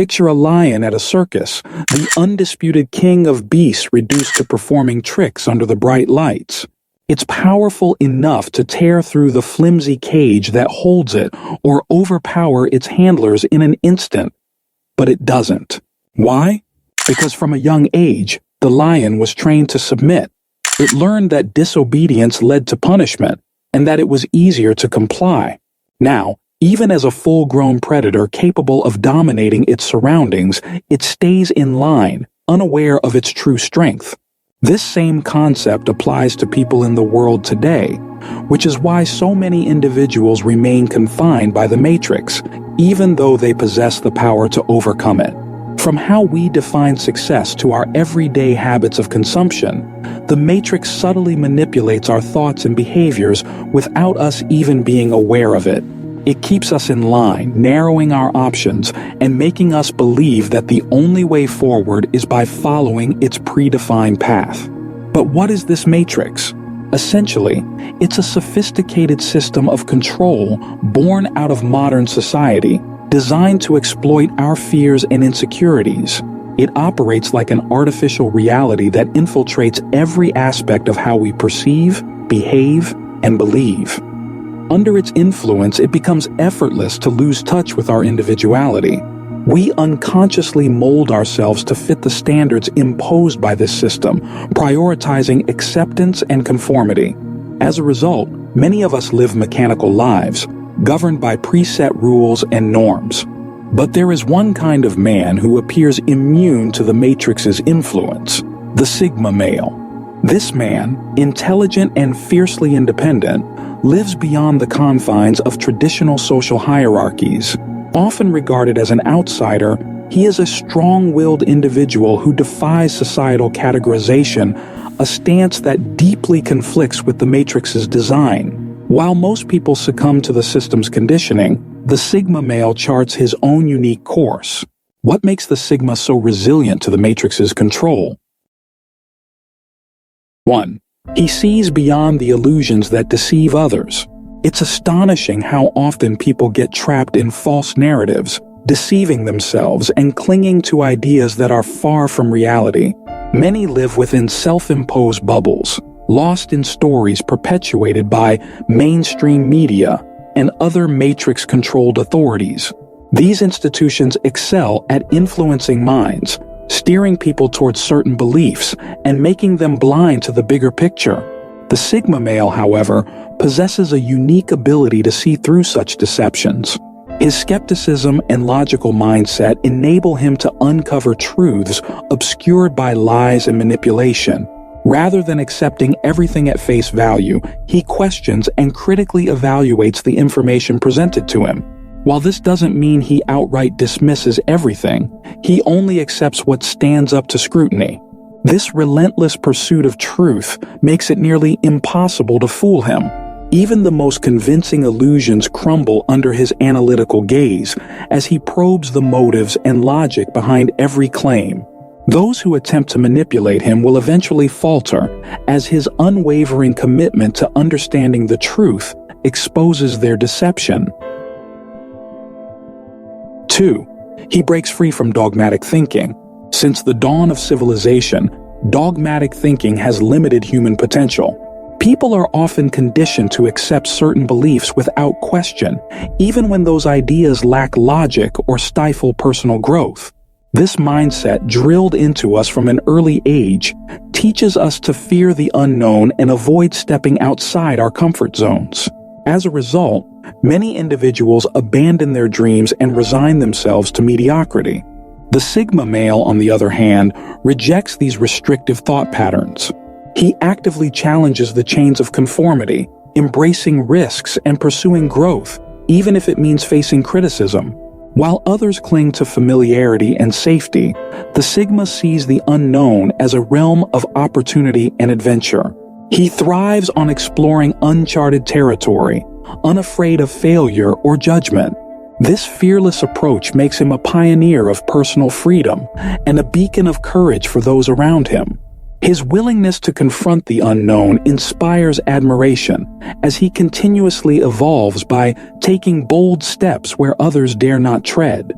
Picture a lion at a circus, the undisputed king of beasts reduced to performing tricks under the bright lights. It's powerful enough to tear through the flimsy cage that holds it or overpower its handlers in an instant. But it doesn't. Why? Because from a young age, the lion was trained to submit. It learned that disobedience led to punishment, and that it was easier to comply. Now, even as a full-grown predator capable of dominating its surroundings, it stays in line, unaware of its true strength. This same concept applies to people in the world today, which is why so many individuals remain confined by the matrix, even though they possess the power to overcome it. From how we define success to our everyday habits of consumption, the matrix subtly manipulates our thoughts and behaviors without us even being aware of it. It keeps us in line, narrowing our options, and making us believe that the only way forward is by following its predefined path. But what is this matrix? Essentially, it's a sophisticated system of control born out of modern society, designed to exploit our fears and insecurities. It operates like an artificial reality that infiltrates every aspect of how we perceive, behave, and believe. Under its influence, it becomes effortless to lose touch with our individuality. We unconsciously mold ourselves to fit the standards imposed by this system, prioritizing acceptance and conformity. As a result, many of us live mechanical lives, governed by preset rules and norms. But there is one kind of man who appears immune to the Matrix's influence: the Sigma male. This man, intelligent and fiercely independent, lives beyond the confines of traditional social hierarchies. Often regarded as an outsider, he is a strong-willed individual who defies societal categorization, a stance that deeply conflicts with the Matrix's design. While most people succumb to the system's conditioning, the Sigma male charts his own unique course. What makes the Sigma so resilient to the Matrix's control? 1. He sees beyond the illusions that deceive others. It's astonishing how often people get trapped in false narratives, deceiving themselves and clinging to ideas that are far from reality. Many live within self-imposed bubbles, lost in stories perpetuated by mainstream media and other matrix-controlled authorities. These institutions excel at influencing minds, steering people towards certain beliefs and making them blind to the bigger picture. The Sigma male, however, possesses a unique ability to see through such deceptions. His skepticism and logical mindset enable him to uncover truths obscured by lies and manipulation. Rather than accepting everything at face value, he questions and critically evaluates the information presented to him. While this doesn't mean he outright dismisses everything, he only accepts what stands up to scrutiny. This relentless pursuit of truth makes it nearly impossible to fool him. Even the most convincing illusions crumble under his analytical gaze as he probes the motives and logic behind every claim. Those who attempt to manipulate him will eventually falter, as his unwavering commitment to understanding the truth exposes their deception. 2. He breaks free from dogmatic thinking. Since the dawn of civilization, dogmatic thinking has limited human potential. People are often conditioned to accept certain beliefs without question, even when those ideas lack logic or stifle personal growth. This mindset, drilled into us from an early age, teaches us to fear the unknown and avoid stepping outside our comfort zones. As a result, many individuals abandon their dreams and resign themselves to mediocrity. The Sigma male, on the other hand, rejects these restrictive thought patterns. He actively challenges the chains of conformity, embracing risks and pursuing growth, even if it means facing criticism. While others cling to familiarity and safety, the Sigma sees the unknown as a realm of opportunity and adventure. He thrives on exploring uncharted territory, unafraid of failure or judgment. This fearless approach makes him a pioneer of personal freedom and a beacon of courage for those around him. His willingness to confront the unknown inspires admiration as he continuously evolves by taking bold steps where others dare not tread.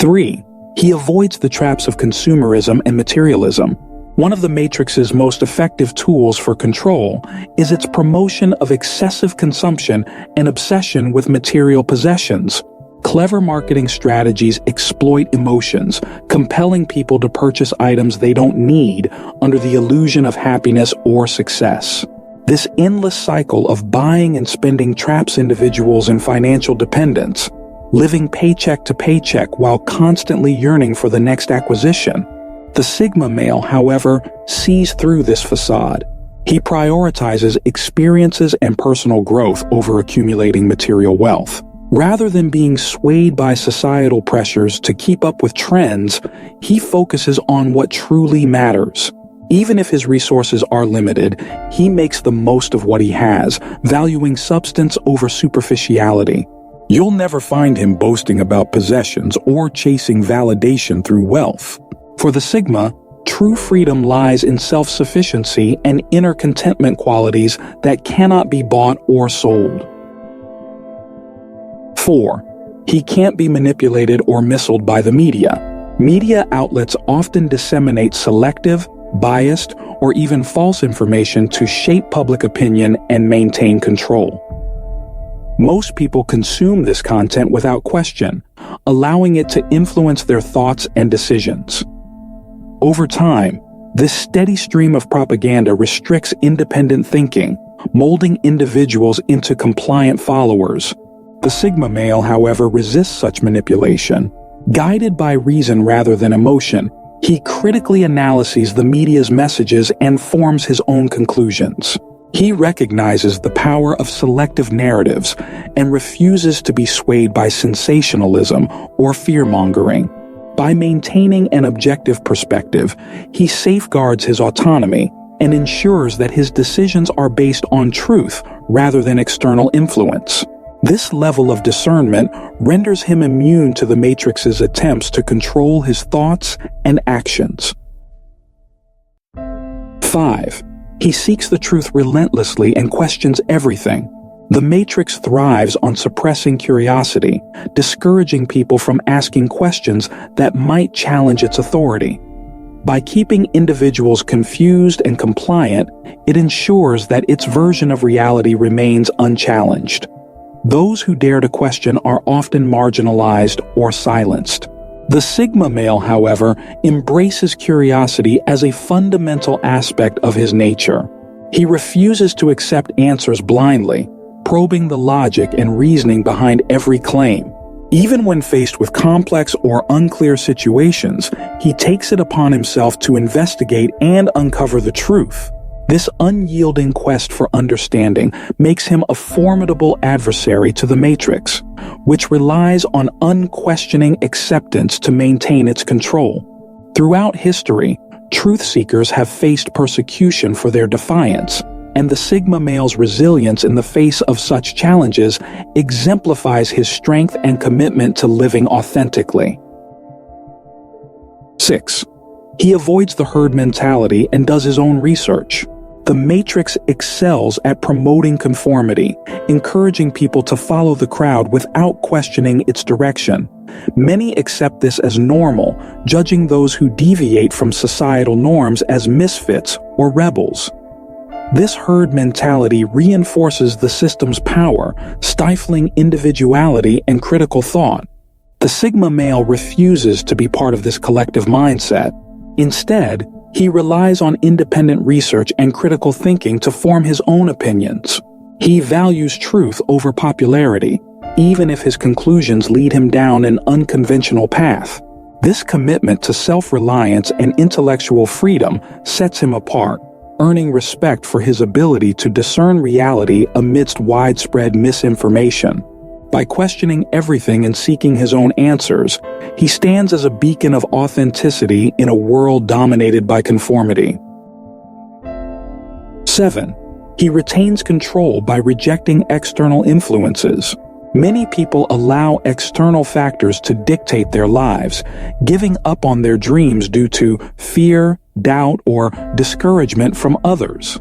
3. He avoids the traps of consumerism and materialism. One of the Matrix's most effective tools for control is its promotion of excessive consumption and obsession with material possessions. Clever marketing strategies exploit emotions, compelling people to purchase items they don't need under the illusion of happiness or success. This endless cycle of buying and spending traps individuals in financial dependence, living paycheck to paycheck while constantly yearning for the next acquisition. The Sigma male, however, sees through this facade. He prioritizes experiences and personal growth over accumulating material wealth. Rather than being swayed by societal pressures to keep up with trends, he focuses on what truly matters. Even if his resources are limited, he makes the most of what he has, valuing substance over superficiality. You'll never find him boasting about possessions or chasing validation through wealth. For the Sigma, true freedom lies in self-sufficiency and inner contentment qualities that cannot be bought or sold. 4. He can't be manipulated or misled by the media. Media outlets often disseminate selective, biased, or even false information to shape public opinion and maintain control. Most people consume this content without question, allowing it to influence their thoughts and decisions. Over time, this steady stream of propaganda restricts independent thinking, molding individuals into compliant followers. The Sigma male, however, resists such manipulation. Guided by reason rather than emotion, he critically analyzes the media's messages and forms his own conclusions. He recognizes the power of selective narratives and refuses to be swayed by sensationalism or fear-mongering. By maintaining an objective perspective, he safeguards his autonomy and ensures that his decisions are based on truth rather than external influence. This level of discernment renders him immune to the Matrix's attempts to control his thoughts and actions. 5. He seeks the truth relentlessly and questions everything. The Matrix thrives on suppressing curiosity, discouraging people from asking questions that might challenge its authority. By keeping individuals confused and compliant, it ensures that its version of reality remains unchallenged. Those who dare to question are often marginalized or silenced. The Sigma male, however, embraces curiosity as a fundamental aspect of his nature. He refuses to accept answers blindly, probing the logic and reasoning behind every claim. Even when faced with complex or unclear situations, he takes it upon himself to investigate and uncover the truth. This unyielding quest for understanding makes him a formidable adversary to the Matrix, which relies on unquestioning acceptance to maintain its control. Throughout history, truth seekers have faced persecution for their defiance, and the Sigma male's resilience in the face of such challenges exemplifies his strength and commitment to living authentically. 6. He avoids the herd mentality and does his own research. The Matrix excels at promoting conformity, encouraging people to follow the crowd without questioning its direction. Many accept this as normal, judging those who deviate from societal norms as misfits or rebels. This herd mentality reinforces the system's power, stifling individuality and critical thought. The Sigma male refuses to be part of this collective mindset. Instead, he relies on independent research and critical thinking to form his own opinions. He values truth over popularity, even if his conclusions lead him down an unconventional path. This commitment to self-reliance and intellectual freedom sets him apart, earning respect for his ability to discern reality amidst widespread misinformation. By questioning everything and seeking his own answers, he stands as a beacon of authenticity in a world dominated by conformity. 7. He retains control by rejecting external influences. Many people allow external factors to dictate their lives, giving up on their dreams due to fear, doubt, or discouragement from others.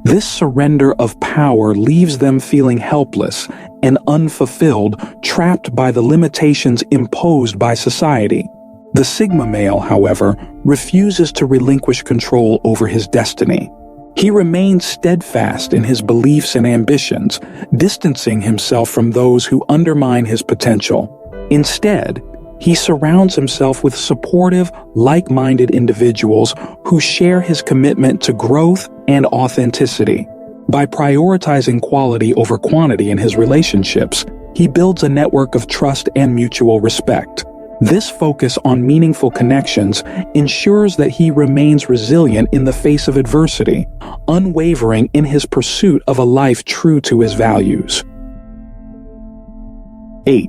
This surrender of power leaves them feeling helpless and unfulfilled, trapped by the limitations imposed by society. The Sigma male, however, refuses to relinquish control over his destiny. He remains steadfast in his beliefs and ambitions, distancing himself from those who undermine his potential. Instead, he surrounds himself with supportive, like-minded individuals who share his commitment to growth and authenticity. By prioritizing quality over quantity in his relationships, he builds a network of trust and mutual respect. This focus on meaningful connections ensures that he remains resilient in the face of adversity, unwavering in his pursuit of a life true to his values. 8.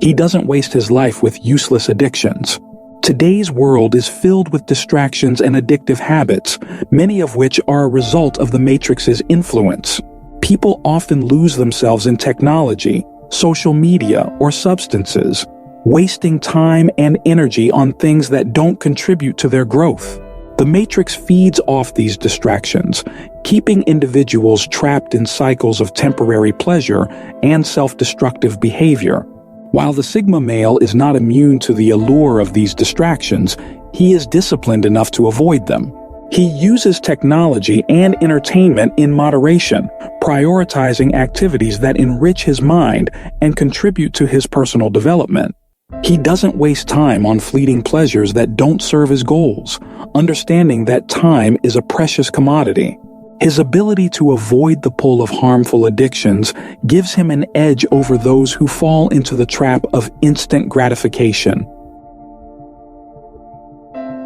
He doesn't waste his life with useless addictions. Today's world is filled with distractions and addictive habits, many of which are a result of the Matrix's influence. People often lose themselves in technology, social media, or substances, wasting time and energy on things that don't contribute to their growth. The Matrix feeds off these distractions, keeping individuals trapped in cycles of temporary pleasure and self-destructive behavior. While the Sigma male is not immune to the allure of these distractions, he is disciplined enough to avoid them. He uses technology and entertainment in moderation, prioritizing activities that enrich his mind and contribute to his personal development. He doesn't waste time on fleeting pleasures that don't serve his goals, understanding that time is a precious commodity. His ability to avoid the pull of harmful addictions gives him an edge over those who fall into the trap of instant gratification.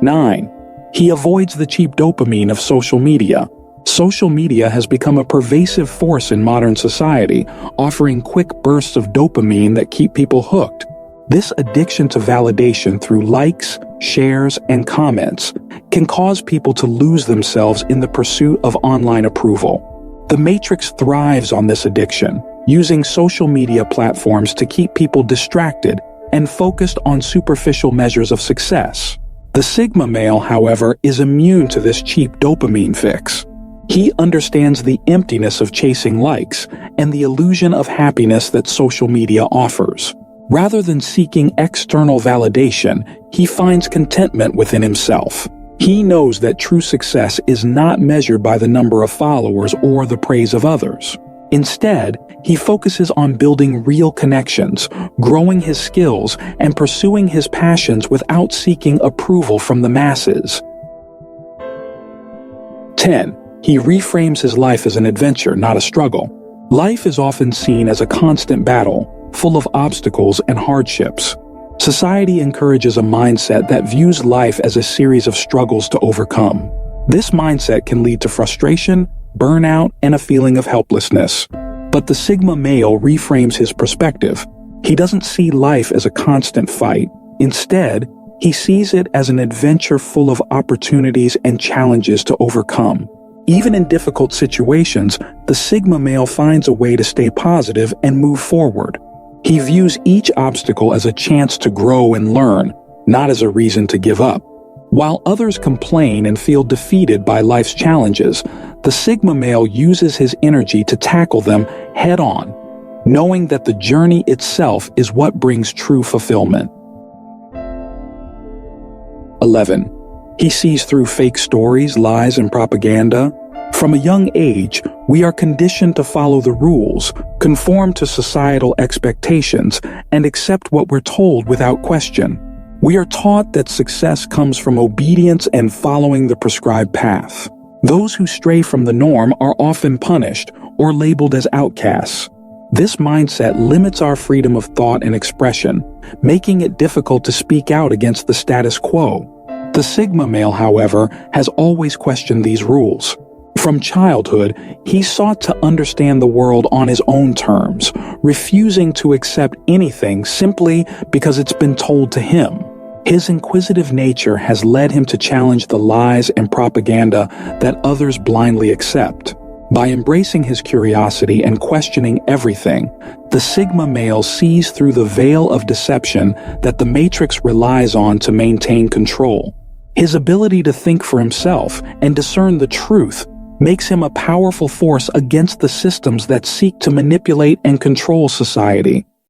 9. He avoids the cheap dopamine of social media. Social media has become a pervasive force in modern society, offering quick bursts of dopamine that keep people hooked. This addiction to validation through likes, shares, and comments can cause people to lose themselves in the pursuit of online approval. The Matrix thrives on this addiction, using social media platforms to keep people distracted and focused on superficial measures of success. The Sigma male, however, is immune to this cheap dopamine fix. He understands the emptiness of chasing likes and the illusion of happiness that social media offers. Rather than seeking external validation, he finds contentment within himself. He knows that true success is not measured by the number of followers or the praise of others. Instead, he focuses on building real connections, growing his skills, and pursuing his passions without seeking approval from the masses. 10. He reframes his life as an adventure, not a struggle. Life is often seen as a constant battle, full of obstacles and hardships. Society encourages a mindset that views life as a series of struggles to overcome. This mindset can lead to frustration, burnout, and a feeling of helplessness. But the Sigma male reframes his perspective. He doesn't see life as a constant fight. Instead, he sees it as an adventure full of opportunities and challenges to overcome. Even in difficult situations, the Sigma male finds a way to stay positive and move forward. He views each obstacle as a chance to grow and learn, not as a reason to give up. While others complain and feel defeated by life's challenges, the Sigma male uses his energy to tackle them head-on, knowing that the journey itself is what brings true fulfillment. 11. He sees through fake stories, lies, and propaganda. From a young age, we are conditioned to follow the rules, conform to societal expectations, and accept what we're told without question. We are taught that success comes from obedience and following the prescribed path. Those who stray from the norm are often punished or labeled as outcasts. This mindset limits our freedom of thought and expression, making it difficult to speak out against the status quo. The Sigma male, however, has always questioned these rules. From childhood, he sought to understand the world on his own terms, refusing to accept anything simply because it's been told to him. His inquisitive nature has led him to challenge the lies and propaganda that others blindly accept. By embracing his curiosity and questioning everything, the Sigma male sees through the veil of deception that the Matrix relies on to maintain control. His ability to think for himself and discern the truth makes him a powerful force against the systems that seek to manipulate and control society.